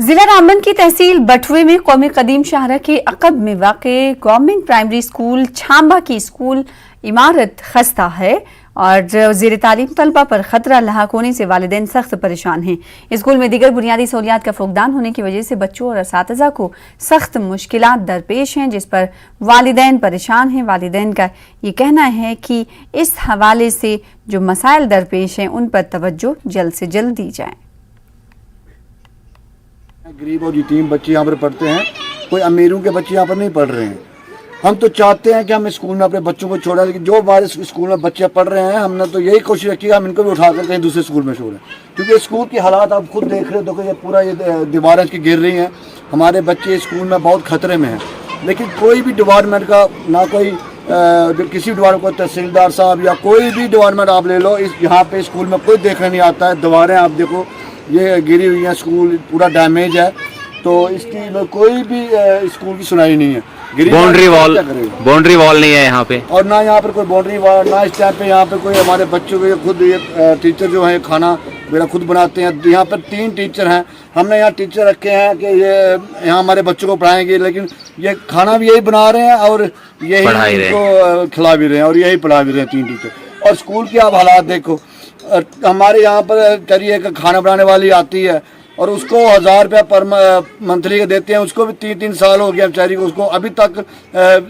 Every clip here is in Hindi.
जिला रामबन की तहसील बटवे में कौमी कदीम शाहरा के अकब में वाक़े गवर्नमेंट प्राइमरी स्कूल छांबा की स्कूल इमारत खस्ता है और ज़ेर तालीम तलबा पर खतरा लाहक होने से वालिदैन सख्त परेशान हैं। स्कूल में दीगर बुनियादी सहूलियात का फुकदान होने की वजह से बच्चों और असातिज़ा को सख्त मुश्किलात दरपेश हैं, जिस पर वालिदैन परेशान हैं। वालिदैन का ये कहना है कि इस हवाले से जो मसाइल दरपेश हैं उन पर तवज्जो जल्द से जल्द दी जाए। गरीब और यतीम बच्चे यहाँ पर पढ़ते हैं, कोई अमीरों के बच्चे यहाँ पर नहीं पढ़ रहे हैं। हम तो चाहते हैं कि हम स्कूल में अपने बच्चों को छोड़ें, लेकिन जो हमारे स्कूल में बच्चे पढ़ रहे हैं हमने तो यही कोशिश रखी है हम इनको भी उठाकर कहीं दूसरे स्कूल में छोड़ें, क्योंकि स्कूल की हालात आप खुद देख रहे हो। देखो ये पूरा ये दीवारें इसकी गिर रही हैं, हमारे बच्चे स्कूल में बहुत खतरे में हैं। लेकिन कोई भी डिपार्टमेंट का ना कोई किसी डिपार्टमेंट को तहसीलदार साहब या कोई भी डिपार्टमेंट आप ले लो, इस यहाँ पे स्कूल में कोई देखने नहीं आता है। दीवारें आप देखो ये गिरी हुई हैं, स्कूल पूरा डैमेज है, तो इसकी कोई भी स्कूल की सुनाई नहीं है। बाउंड्री वॉल नहीं है यहाँ पे, और ना यहाँ पर कोई बाउंड्री वॉल, ना इस टाइम पे यहाँ पे कोई हमारे बच्चों के खुद ये टीचर जो है खाना मेरा खुद बनाते हैं। यहाँ पर 3 टीचर हैं, हमने यहाँ टीचर रखे हैं कि ये यहाँ हमारे बच्चों को पढ़ाएंगे, लेकिन ये खाना भी यही बना रहे हैं और यही इनको खिला भी रहे हैं और यही पढ़ा भी रहे हैं 3 टीचर। और स्कूल की आप हालात देखो, हमारे यहाँ पर करिए कि खाना बनाने वाली आती है और उसको 1000 रुपया पर मंथली का देते हैं, उसको भी 3-3 साल हो गया बेचारी को, उसको अभी तक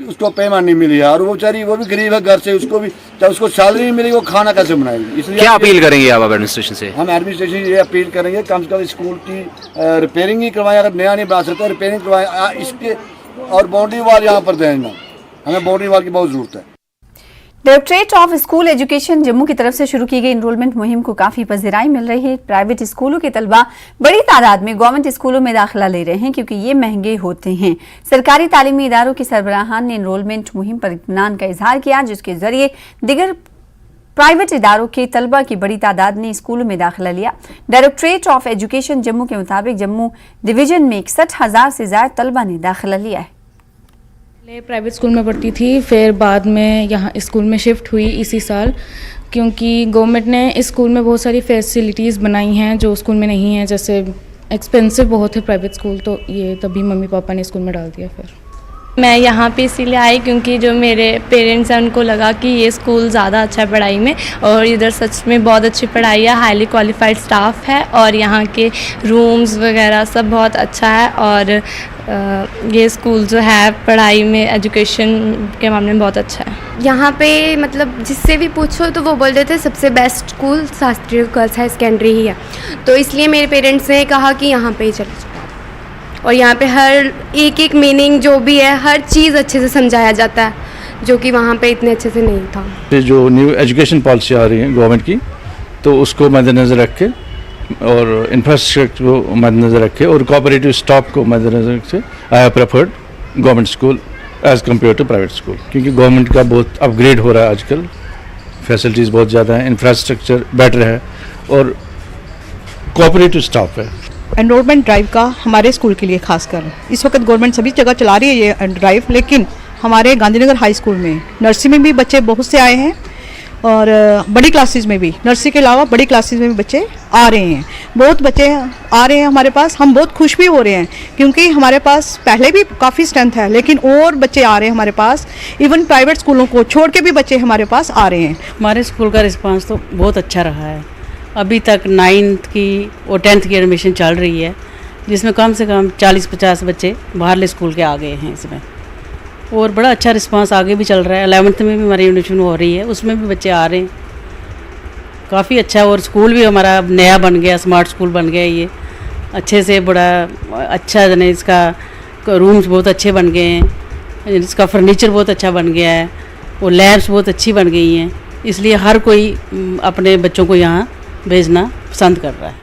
उसको पेमेंट नहीं मिली है। और वो बेचारी वो भी गरीब है घर से, उसको भी जब उसको सैलरी नहीं मिली वो खाना कैसे बनाएगी। इसलिए क्या अपील करेंगे आप एडमिनिस्ट्रेशन से? हम एडमिनिस्ट्रेशन ये अपील करेंगे कम से कम स्कूल की रिपेयरिंग ही करवाएं, अगर नया नहीं बना सकते रिपेयरिंग करवाएं इसके, और बाउंड्री वॉल यहाँ पर देना, हमें बाउंड्री वॉल की बहुत ज़रूरत है। Directorate of school education Jammu की तरफ से शुरू की गई इनरोलमेंट मुहिम को काफी पज़िराई मिल रही है। प्राइवेट स्कूलों के तलबा बड़ी तादाद में गवर्नमेंट स्कूलों में दाखिला ले रहे हैं क्योंकि ये महंगे होते हैं। सरकारी तालीमी इदारों के सरबराहान ने इनरोलमेंट मुहिम पर इत्मीनान का इजहार किया, जिसके जरिए दिगर प्राइवेट इदारों के तलबा की बड़ी तादाद ने स्कूलों में दाखिला लिया। डायरेक्टरेट ऑफ एजुकेशन जम्मू के मुताबिक जम्मू डिवीजन में 61,000 से ज्यादा तलबा ने दाखिला लिया है। प्राइवेट स्कूल में पढ़ती थी, फिर बाद में यहाँ स्कूल में शिफ्ट हुई इसी साल, क्योंकि गवर्नमेंट ने इस स्कूल में बहुत सारी फैसिलिटीज़ बनाई हैं जो स्कूल में नहीं है। जैसे एक्सपेंसिव बहुत है प्राइवेट स्कूल, तो ये तभी मम्मी पापा ने स्कूल में डाल दिया। फिर मैं यहाँ पे इसीलिए आई क्योंकि जो मेरे पेरेंट्स हैं उनको लगा कि ये स्कूल ज़्यादा अच्छा है पढ़ाई में, और इधर सच में बहुत अच्छी पढ़ाई है, हाईली क्वालिफाइड स्टाफ है और यहाँ के रूम्स वगैरह सब बहुत अच्छा है। और ये स्कूल जो है पढ़ाई में एजुकेशन के मामले में बहुत अच्छा है। यहाँ पे मतलब जिससे भी पूछो तो वो बोल देते सबसे बेस्ट स्कूल शास्त्रीय गर्ल्स हाई सेकेंडरी ही है, तो इसलिए मेरे पेरेंट्स ने कहा कि यहाँ पे ही चले जाओ। और यहाँ पे हर एक मीनिंग जो भी है हर चीज़ अच्छे से समझाया जाता है, जो कि वहाँ पे इतने अच्छे से नहीं था। जो न्यू एजुकेशन पॉलिसी आ रही है गवर्नमेंट की, तो उसको मद्देनज़र रख के और इंफ्रास्ट्रक्चर को मद्देनज़र रखे और कोऑपरेटिव स्टाफ को मद्देनज़र रख के I have preferred government school as compare to private school, क्योंकि गवर्नमेंट का बहुत अपग्रेड हो रहा है आजकल, फैसिलिटीज़ बहुत ज़्यादा हैं, इंफ्रास्ट्रक्चर बेटर है और कोऑपरेटिव स्टाफ है। एनरोलमेंट ड्राइव का हमारे स्कूल के लिए खासकर इस वक्त गवर्नमेंट सभी जगह चला रही है ये ड्राइव, लेकिन हमारे गांधीनगर हाई स्कूल में नर्सरी में भी बच्चे बहुत से आए हैं और बड़ी क्लासेस में भी, नर्सरी के अलावा बड़ी क्लासेस में भी बच्चे आ रहे हैं। बहुत बच्चे आ रहे हैं हमारे पास, हम बहुत खुश भी हो रहे हैं क्योंकि हमारे पास पहले भी काफ़ी स्ट्रेंथ है, लेकिन और बच्चे आ रहे हैं हमारे पास। इवन प्राइवेट स्कूलों को छोड़ के भी बच्चे हमारे पास आ रहे हैं। हमारे स्कूल का रिस्पांस तो बहुत अच्छा रहा है। अभी तक 9th की और 10th की एडमिशन चल रही है, जिसमें कम से कम 40-50 बच्चे बाहरले स्कूल के आ गए हैं इसमें, और बड़ा अच्छा रिस्पांस आगे भी चल रहा है। 11th में भी हमारी एडमिशन हो रही है, उसमें भी बच्चे आ रहे हैं, काफ़ी अच्छा। और स्कूल भी हमारा नया बन गया, स्मार्ट स्कूल बन गया ये अच्छे से, बड़ा अच्छा जने इसका रूम्स बहुत अच्छे बन गए हैं, इसका फर्नीचर बहुत अच्छा बन गया है और लैब्स बहुत अच्छी बन गई हैं, इसलिए हर कोई अपने बच्चों को यहाँ भेजना पसंद कर रहा है।